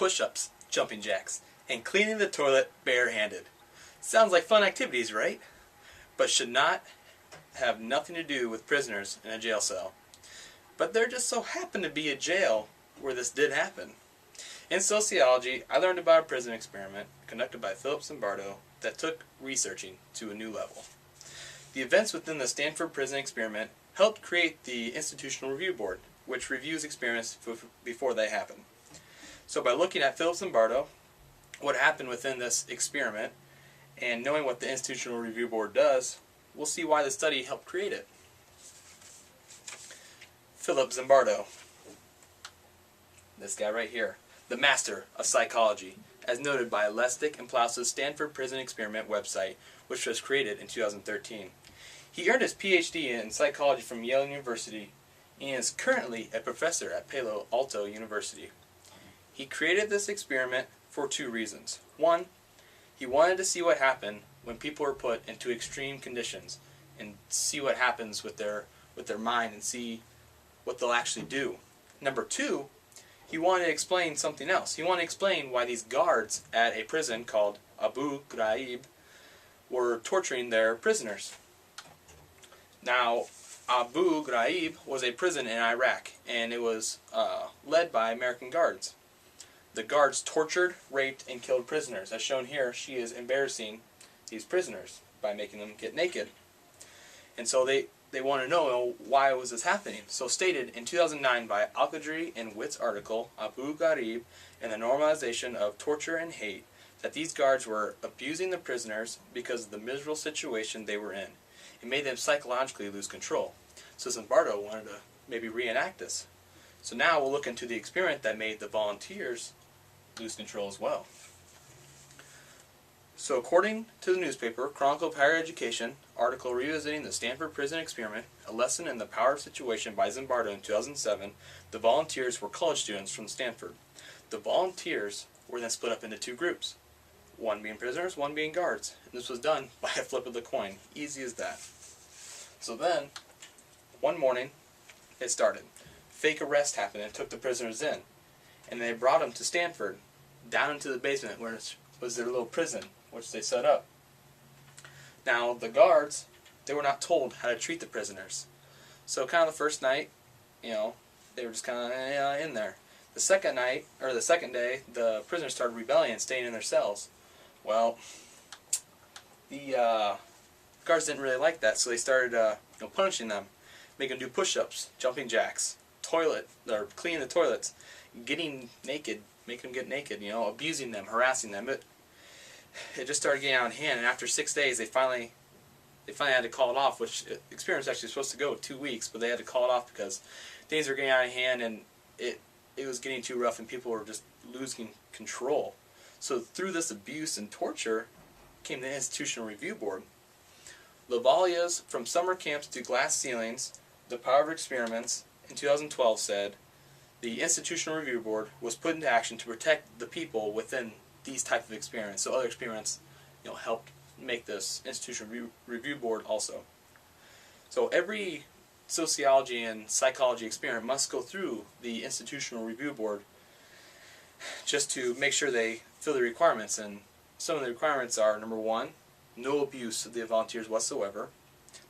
push-ups, jumping jacks, and cleaning the toilet barehanded. Sounds like fun activities, right? But should not have nothing to do with prisoners in a jail cell. But there just so happened to be a jail where this did happen. In sociology, I learned about a prison experiment conducted by Philip Zimbardo that took researching to a new level. The events within the Stanford prison experiment helped create the Institutional Review Board, which reviews experiments before they happen. So by looking at Philip Zimbardo, what happened within this experiment, and knowing what the Institutional Review Board does, we'll see why the study helped create it. Philip Zimbardo, this guy right here, the master of psychology, as noted by Lestic and Plouse's Stanford Prison Experiment website, which was created in 2013. He earned his PhD in psychology from Yale University and is currently a professor at Palo Alto University. He created this experiment for two reasons. One, he wanted to see what happened when people were put into extreme conditions and see what happens with their mind and see what they'll actually do. Number two, he wanted to explain something else. He wanted to explain why these guards at a prison called Abu Ghraib were torturing their prisoners. Now, Abu Ghraib was a prison in Iraq, and it was led by American guards. The guards tortured, raped, and killed prisoners. As shown here, she is embarrassing these prisoners by making them get naked. And so they want to know why was this happening. So stated in 2009 by Al-Qadri and Witt's article, Abu Ghraib and the Normalization of Torture and Hate, that these guards were abusing the prisoners because of the miserable situation they were in. It made them psychologically lose control. So Zimbardo wanted to maybe reenact this. So now we'll look into the experiment that made the volunteers lose control as well. So according to the newspaper Chronicle of Higher Education, article revisiting the Stanford Prison Experiment, a lesson in the power of situation by Zimbardo in 2007, the volunteers were college students from Stanford. The volunteers were then split up into two groups, one being prisoners, one being guards. And this was done by a flip of the coin. Easy as that. So then, one morning, it started. Fake arrest happened and took the prisoners in. And they brought them to Stanford, down into the basement where it was their little prison, which they set up. Now, the guards, they were not told how to treat the prisoners. So kind of the first night, they were just kind of in there. The second night, or the second day, the prisoners started rebelling and staying in their cells. Well, the guards didn't really like that, so they started punishing them, making them do push-ups, jumping jacks, cleaning the toilets, getting naked, making them get naked, abusing them, harassing them. It just started getting out of hand, and after 6 days, they finally had to call it off, which the experiment was actually supposed to go 2 weeks, but they had to call it off because things were getting out of hand, and it was getting too rough, and people were just losing control. So through this abuse and torture came the Institutional Review Board. Lavalia's From Summer Camps to Glass Ceilings, The Power of Experiments, in 2012 said, the Institutional Review Board was put into action to protect the people within these type of experiments. So other experiments, helped make this Institutional Review Board also. So every sociology and psychology experiment must go through the Institutional Review Board just to make sure they fill the requirements. And some of the requirements are, number one, no abuse of the volunteers whatsoever.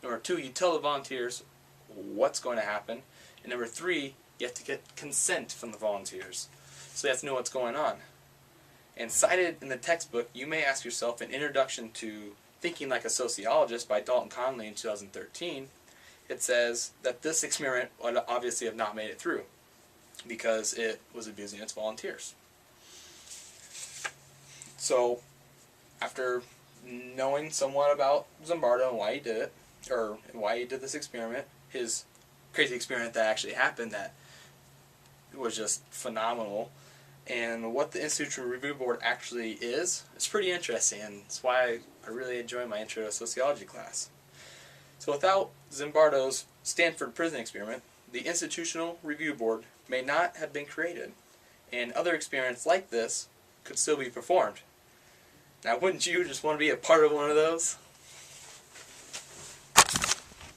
Number two, you tell the volunteers what's going to happen. And number three, you have to get consent from the volunteers. So you have to know what's going on. And cited in the textbook, you may ask yourself, an introduction to Thinking Like a Sociologist by Dalton Conley in 2013, it says that this experiment would obviously have not made it through because it was abusing its volunteers. So, after knowing somewhat about Zimbardo and why he did it, or why he did this experiment, his crazy experiment that actually happened that was just phenomenal, and what the Institutional Review Board actually is, it's pretty interesting, and it's why I really enjoy my Intro to Sociology class. So without Zimbardo's Stanford prison experiment, the Institutional Review Board may not have been created, and other experiments like this could still be performed. Now, wouldn't you just want to be a part of one of those?